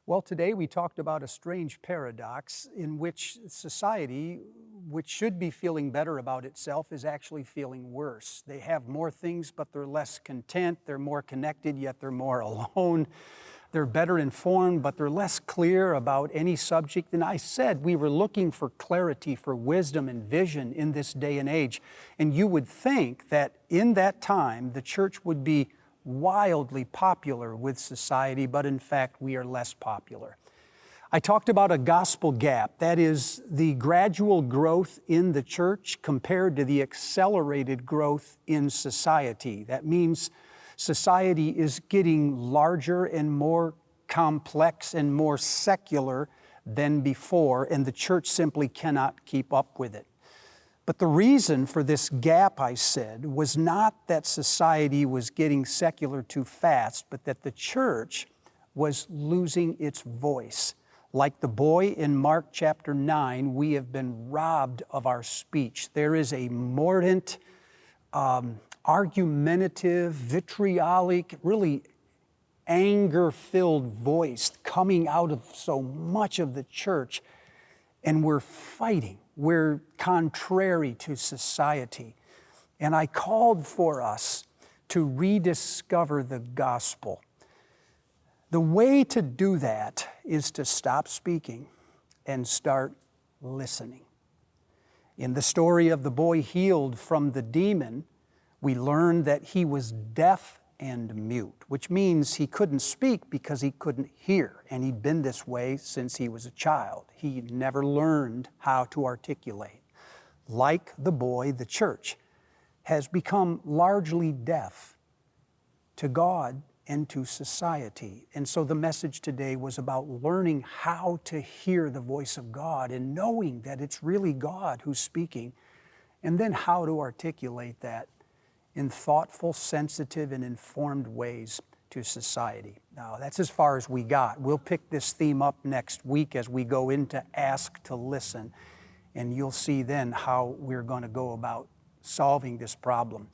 Well, today we talked about a strange paradox in which society, which should be feeling better about itself, is actually feeling worse. They have more things, but they're less content. They're more connected, yet they're more alone. They're better informed, but they're less clear about any subject. And I said we were looking for clarity, for wisdom and vision in this day and age. And you would think that in that time, the church would be wildly popular with society, but in fact, we are less popular. I talked about a gospel gap, that is the gradual growth in the church compared to the accelerated growth in society. That means society is getting larger and more complex and more secular than before, and the church simply cannot keep up with it. But the reason for this gap, I said, was not that society was getting secular too fast, but that the church was losing its voice. Like the boy in Mark chapter 9, we have been robbed of our speech. There is a mordant, argumentative, vitriolic, really anger-filled voice coming out of so much of the church, and we're fighting. We're contrary to society. And I called for us to rediscover the gospel. The way to do that is to stop speaking and start listening. In the story of the boy healed from the demon, we learned that he was deaf and mute, which means he couldn't speak because he couldn't hear. And he'd been this way since he was a child. He never learned how to articulate. Like the boy, the church has become largely deaf to God and to society. And so the message today was about learning how to hear the voice of God and knowing that it's really God who's speaking, and then how to articulate that in thoughtful, sensitive, and informed ways to society. Now, that's as far as we got. We'll pick this theme up next week as we go into Ask to Listen, and you'll see then how we're going to go about solving this problem.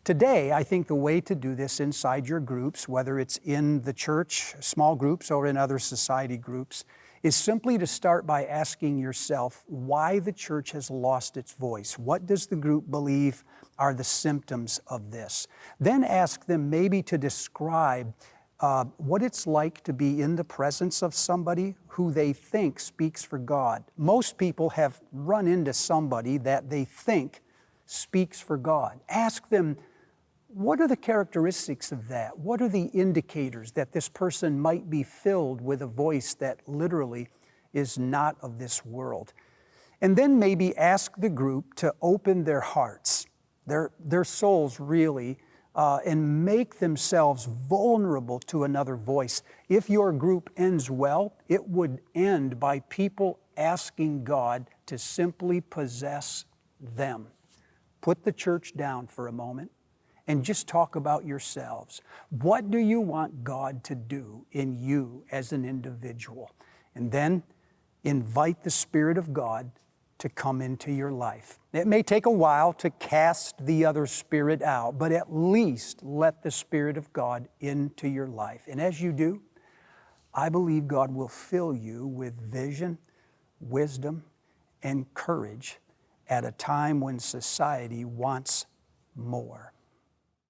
Today, I think the way to do this inside your groups, whether it's in the church, small groups, or in other society groups, is simply to start by asking yourself why the church has lost its voice. What does the group believe are the symptoms of this? Then ask them maybe to describe what it's like to be in the presence of somebody who they think speaks for God. Most people have run into somebody that they think speaks for God. Ask them, what are the characteristics of that? What are the indicators that this person might be filled with a voice that literally is not of this world? And then maybe ask the group to open their hearts, their souls really, and make themselves vulnerable to another voice. If your group ends well, it would end by people asking God to simply possess them. Put the church down for a moment and just talk about yourselves. What do you want God to do in you as an individual? And then invite the Spirit of God to come into your life. It may take a while to cast the other spirit out, but at least let the Spirit of God into your life. And as you do, I believe God will fill you with vision, wisdom, and courage at a time when society wants more.